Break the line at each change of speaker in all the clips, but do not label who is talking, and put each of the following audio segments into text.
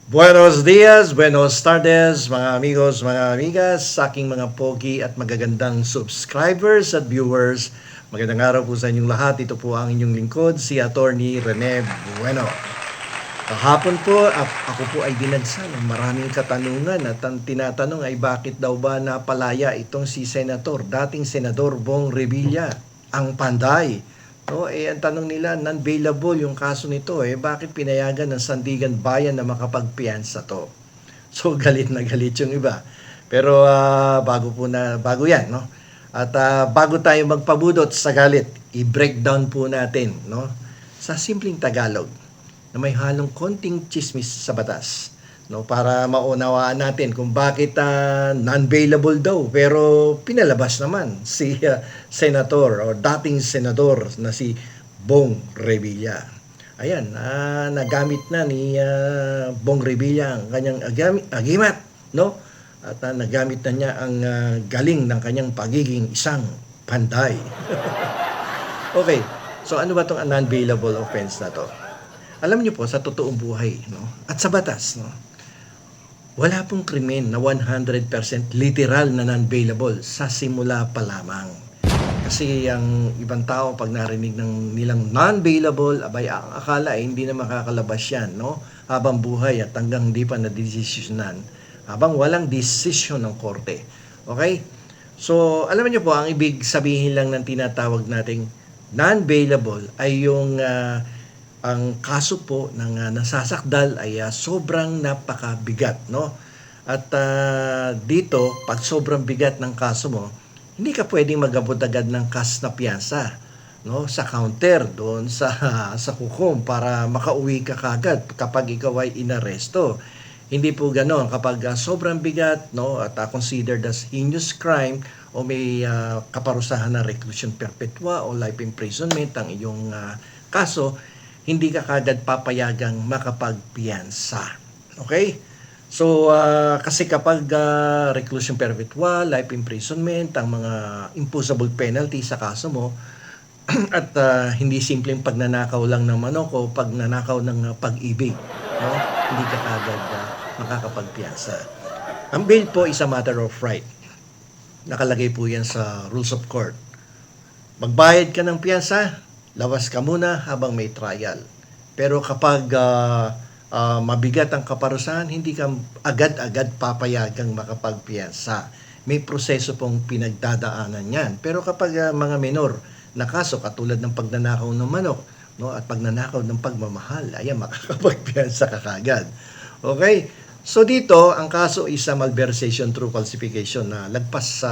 Buenos dias, buenos tardes, mga amigos, mga amigas, sa aking mga pogi at magagandang subscribers at viewers. Magandang araw po sa inyong lahat. Ito po ang inyong lingkod, si Attorney Rene Bueno. Kahapon po, ako po ay dinagsa ng maraming katanungan at ang tinatanong ay bakit daw ba napalaya itong si dating Senador Bong Revilla, ang panday. No, ang tanong nila, non-bailable yung kaso nito, bakit pinayagan ng Sandigan Bayan na makapagpiyansa to? So galit na galit yung iba. Pero bago yan, no? At bago tayo magpabudot sa galit, i-breakdown po natin, no? Sa simpleng Tagalog, na may halong konting chismis sa batas, no, para maunawaan natin kung bakit non-bailable daw pero pinalabas naman si senator o dating senador na si Bong Revilla. Ayan, nagamit na ni Bong Revilla ang kanyang agimat, no? At nagamit na niya ang galing ng kanyang pagiging isang panday. Okay, so ano ba itong non-bailable offense na to? Alam niyo po, sa totoong buhay, no, at sa batas, no, wala pong krimen na 100% literal na non-bailable sa simula pa lamang. Kasi ang ibang tao pag narinig ng nilang non-bailable, abay ang akala ay hindi na makakalabas yan, no, habang buhay at hanggang hindi pa na-desisyonan, habang walang desisyon ng korte. Okay? So, alam niyo po, ang ibig sabihin lang ng tinatawag nating non-bailable ay yung ang kaso po ng nasasakdal ay sobrang napakabigat, no? At dito, pag sobrang bigat ng kaso mo, hindi ka pwedeng mag-abot agad ng cash na piyansa, no? Sa counter doon sa sa hukom para makauwi ka kagad kapag ikaw ay inaresto. Hindi po ganoon kapag sobrang bigat, no, at considered as heinous crime o may kaparusahan na reclusion perpetua o life imprisonment ang iyong kaso, hindi ka kagad papayagang makapagpiyansa. Okay? So, kasi kapag reclusion perpetua, life imprisonment, ang mga imposable penalty sa kaso mo, at hindi simpleng pagnanakaw lang ng manok o pagnanakaw ng pag-ibig, no? Hindi ka kagad makakapagpiyansa. Ang bail po is a matter of right. Nakalagay po yan sa rules of court. Magbayad ka ng piyansa, lawas ka muna habang may trial. Pero kapag mabigat ang kaparusahan, hindi ka agad-agad papayagang makapagpiyansa. May proseso pong pinagdadaanan yan. Pero kapag mga minor na kaso, katulad ng pagnanakaw ng manok, no, at pagnanakaw ng pagmamahal, ayan, makakapagpiyansa ka kagad. Okay? So dito, ang kaso is malversation through falsification na lagpas sa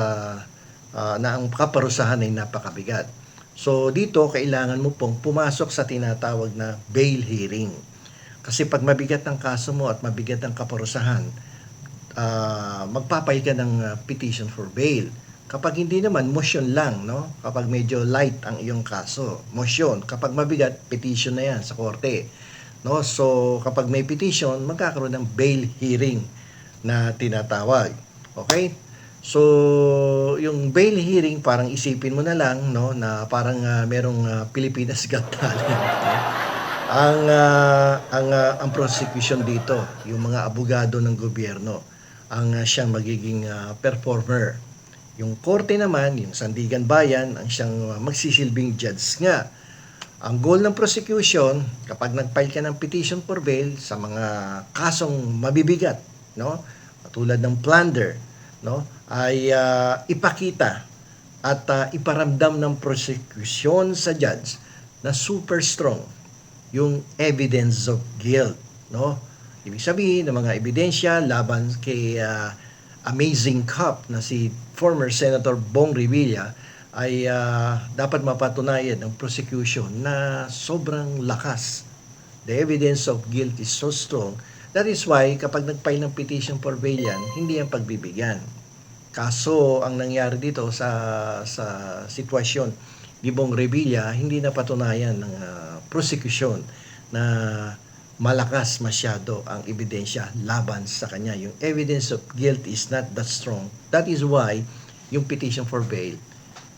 na ang kaparusahan ay napakabigat. So dito, kailangan mo pong pumasok sa tinatawag na bail hearing. Kasi pag mabigat ang kaso mo at mabigat ang kaparusahan, magpapay ka ng petition for bail. Kapag hindi naman, motion lang, no? Kapag medyo light ang iyong kaso, motion. Kapag mabigat, petition na yan sa korte. No? So, kapag may petition, magkakaroon ng bail hearing na tinatawag. Okay? So, yung bail hearing, parang isipin mo na lang, no, na parang merong Pilipinas Got Talent. No? Ang prosecution dito, yung mga abogado ng gobyerno, ang siyang magiging performer. Yung korte naman, yung Sandigan Bayan, ang siyang magsisilbing judge nga. Ang goal ng prosecution, kapag nag-file ka ng petition for bail sa mga kasong mabibigat, no, katulad ng plunder, no, ay ipakita at iparamdam ng prosecution sa judge na super strong yung evidence of guilt, no? Ibig sabihin ng mga ebidensya laban kay amazing cop na si former Senator Bong Revilla ay dapat mapatunayan ng prosecution na sobrang lakas. The evidence of guilt is so strong. That is why kapag nag-file ng petition for bail yan, hindi yan pagbibigyan. Kaso ang nangyari dito sa sitwasyon ni Bong Revilla, hindi napatunayan ng prosecution na malakas masyado ang ebidensya laban sa kanya. Yung evidence of guilt is not that strong. That is why yung petition for bail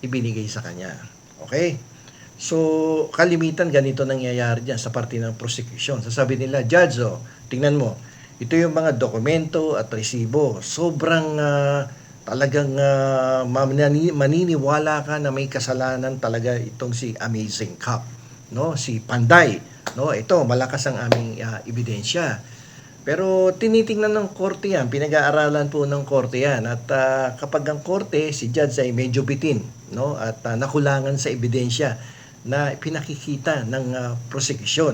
ibinigay sa kanya. Okay? So, kalimitan ganito nangyayari dyan sa parte ng prosecution. Sasabi nila, Judge, tingnan mo, Ito yung mga dokumento at resibo. Sobrang talagang maniniwala ka na may kasalanan talaga itong si Amazing Cup, no? Si Panday, no? Ito malakas ang aming ebidensya. Pero tinitingnan ng korte yan, pinag-aaralan po ng korte yan. At kapag ang korte, si judge ay medyo bitin, no? At nakulangan sa ebidensya na pinakikita ng prosecution,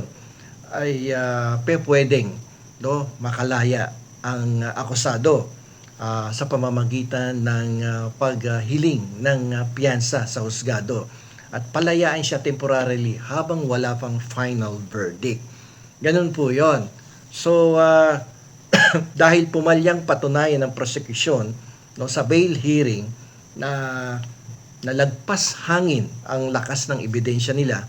ay pwedeng, no, makalaya ang akusado sa pamamagitan ng paghiling ng piyansa sa husgado at palayaan siya temporarily habang wala pang final verdict. Ganun po yon. So, dahil pumalyang patunayan ng prosecution, no, sa bail hearing na nalagpas hangin ang lakas ng ebidensya nila,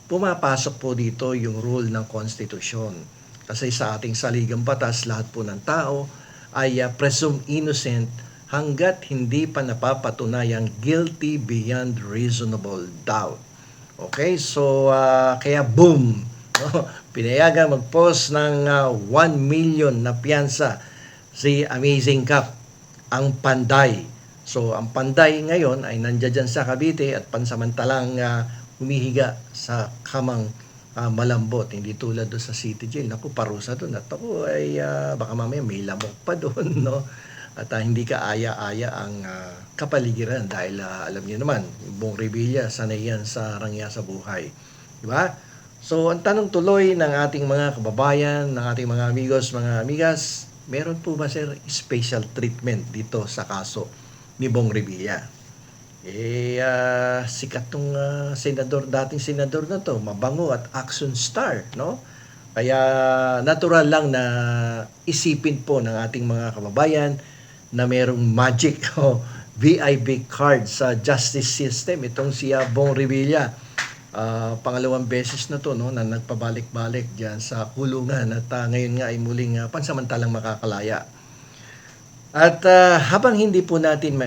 pumapasok po dito yung rule ng konstitusyon. Kasi sa ating saligang batas, lahat po ng tao ay presumed innocent hanggat hindi pa napapatunayang guilty beyond reasonable doubt. Okay, so kaya boom, no? Pinayagan mag-post ng 1 million na piyansa si Amazing Cup, ang Panday. So ang Panday ngayon ay nandiyan sa Cavite at pansamantalang humihiga sa kamang malambot, hindi tulad doon sa City Jail. Naku, parusa doon. At ako ay baka mamaya may lamok pa doon, no? At hindi ka aya-aya ang kapaligiran dahil alam niyo naman, Bong Revilla, sanay yan sa rangya sa buhay. Diba? So, ang tanong tuloy ng ating mga kababayan, ng ating mga amigos, mga amigas, meron po ba sir special treatment dito sa kaso ni Bong Revilla? Sikat tong senador, dating senador na to, mabango at action star, no? Kaya natural lang na isipin po ng ating mga kababayan na merong magic o VIP card sa justice system itong si Bong Revilla. Pangalawang beses na to, no, na nagpabalik-balik diyan sa kulungan at ngayon nga ay muling pansamantalang makakalaya. At habang hindi po natin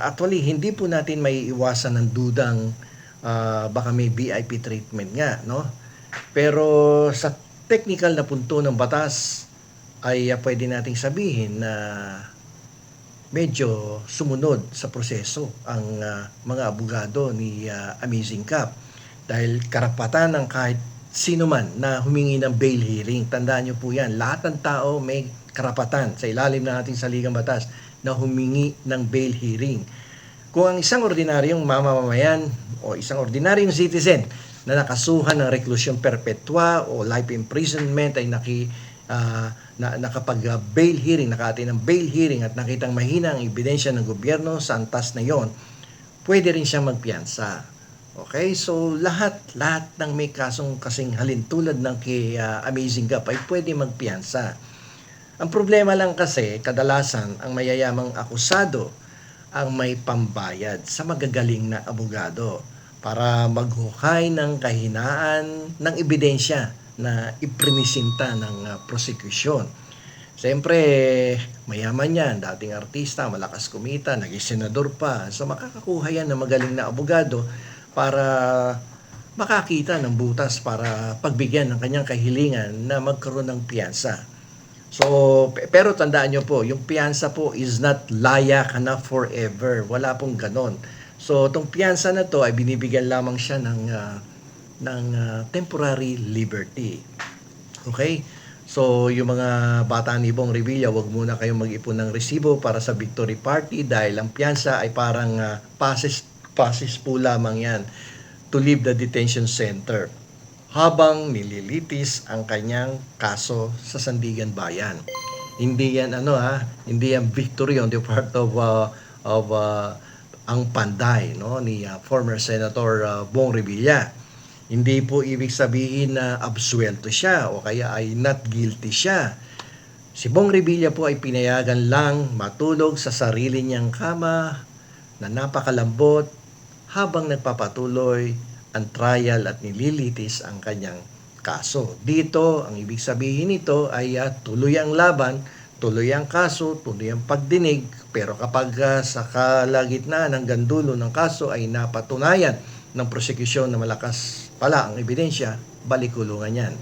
actually hindi po natin maiiwasan ng dudang baka may VIP treatment nga, no? Pero sa technical na punto ng batas ay pwede nating sabihin na medyo sumunod sa proseso ang mga abogado ni Amazing Cup dahil karapatan ng kahit sino man na humingi ng bail hearing. Tandaan niyo po yan, lahat ng tao may karapatan sa ilalim ng ating saligang batas na humingi ng bail hearing. Kung ang isang ordinaryong mamamayan o isang ordinaryong citizen na nakasuhan ng reklusyon perpetua o life imprisonment ay nakapag-bail hearing, nakaatin ng bail hearing at nakitang mahina ang ebidensya ng gobyerno sa antas na yon, pwede rin siyang magpiyansa. Okay? So, lahat ng may kasong kasing halintulad ng kay Amazing Cup ay pwede magpiyansa. Ang problema lang kasi, kadalasan, ang mayayamang akusado ang may pambayad sa magagaling na abogado para maghukay ng kahinaan ng ebidensya na iprinisinta ng prosecution. Siyempre, mayaman yan, dating artista, malakas kumita, naging senador pa. So makakakuha yan ng magaling na abogado para makakita ng butas para pagbigyan ng kanyang kahilingan na magkaroon ng piyansa. So, pero tandaan nyo po, yung piyansa po is not laya ka na forever. Wala pong ganon. So, itong piyansa na to ay binibigyan lamang siya ng temporary liberty. Okay? So, yung mga bata ni Bong Revilla, wag muna kayong mag-ipon ng resibo para sa victory party dahil ang piyansa ay parang passes po lamang yan to leave the detention center habang nililitis ang kanyang kaso sa Sandigan Bayan. Hindi yan hindi yan victory on the part of ang Panday, no, ni former Senator Bong Revilla. Hindi po ibig sabihin na absuelto siya o kaya ay not guilty siya. Si Bong Revilla po ay pinayagan lang matulog sa sarili niyang kama na napakalambot habang nagpapatuloy ang trial at nililitis ang kanyang kaso. Dito, ang ibig sabihin nito ay tuloy ang laban, tuloy ang kaso, tuloy ang pagdinig, pero kapag sa kalagitnaan ng gandulo ng kaso ay napatunayan ng prosekusyon na malakas pala ang ebidensya, balik kulungan yan.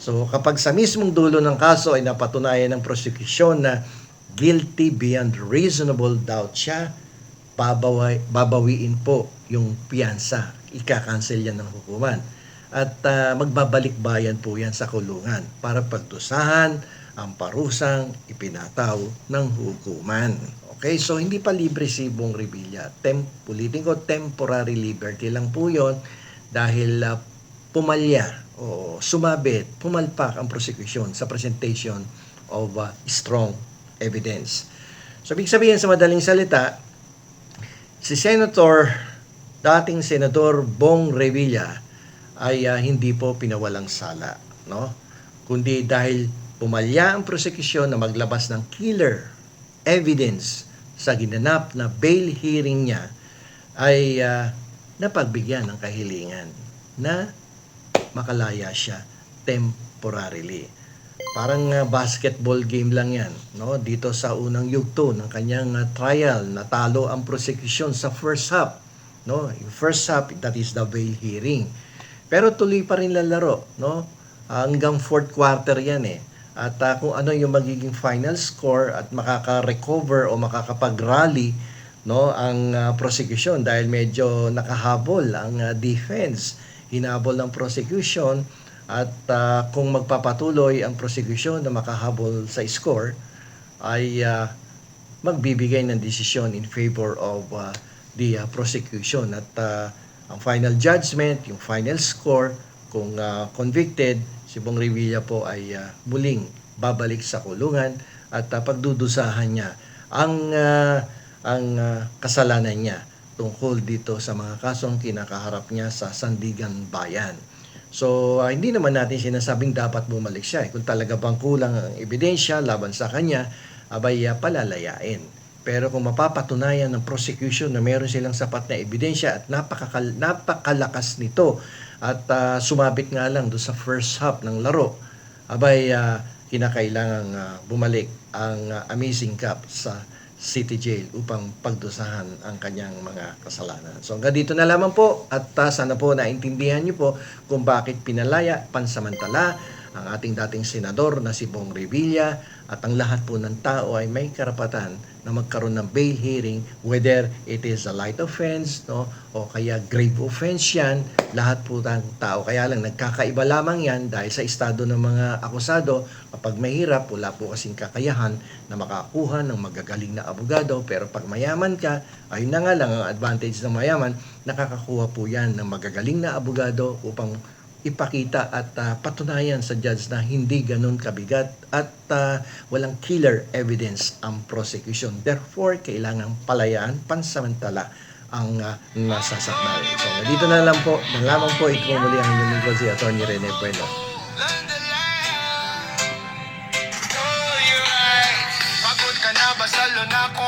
So kapag sa mismong dulo ng kaso ay napatunayan ng prosecution na guilty beyond reasonable doubt siya, babawiin po yung piyansa. Ika-cancel yan ng hukuman. At magbabalik bayan po yan sa kulungan para pagdusahan ang parusang ipinataw ng hukuman. Okay, so hindi pa libre si Bong Revilla. Ulitin ko, temporary liberty lang po yun dahil pumalya o sumabit, pumalpak ang prosecution sa presentation of strong evidence. So, ibig sabihin sa madaling salita, si dating Senador Bong Revilla ay hindi po pinawalang sala, no? Kundi dahil pumalya ang prosecution na maglabas ng killer evidence sa ginanap na bail hearing niya, ay napagbigyan ng kahilingan na makalaya siya temporarily. Parang basketball game lang yan, no? Dito sa unang yugto ng kanyang trial, natalo ang prosecution sa first half, no? Yung first half, that is the bail hearing. Pero tuloy pa rin lalaro, no? Hanggang fourth quarter yan eh. At kung ano yung magiging final score at makaka-recover o makakapag-rally, no, ang prosecution dahil medyo nakahabol ang defense, hinabol ng prosecution. At kung magpapatuloy ang prosecution na makahabol sa score, ay magbibigay ng desisyon in favor of the prosecution. At ang final judgment, yung final score, kung convicted, si Bong Revilla po ay muling babalik sa kulungan at pagdudusahan niya ang kasalanan niya tungkol dito sa mga kasong kinakaharap niya sa Sandigan Bayan. So, hindi naman natin sinasabing dapat bumalik siya. Kung talaga bang kulang ang ebidensya laban sa kanya, abay palalayain. Pero kung mapapatunayan ng prosecution na meron silang sapat na ebidensya at napakalakas nito at sumabit nga lang doon sa first half ng laro, abay kinakailangang bumalik ang Amazing Cup sa City Jail upang pagdusahan ang kanyang mga kasalanan. So hanggang dito na lamang po at sana po naintindihan niyo po kung bakit pinalaya pansamantala ang ating dating senador na si Bong Revilla at ang lahat po ng tao ay may karapatan na magkaroon ng bail hearing, whether it is a light offense, no, o kaya grave offense yan, lahat po ng tao. Kaya lang nagkakaiba lamang yan dahil sa estado ng mga akusado, kapag mahirap, wala po kasing kakayahan na makakuha ng magagaling na abogado, pero pag mayaman ka, ayun na nga lang ang advantage ng mayaman, nakakakuha po yan ng magagaling na abogado upang ipakita at patunayan sa judge na hindi ganun kabigat at walang killer evidence ang prosecution. Therefore, kailangang palayaan pansamantala ang nasasakdal. So, dito na lang po, ito muli ang inyong lingkod si Atty. Rene Bueno.
Pagod ka na ba sa lunako?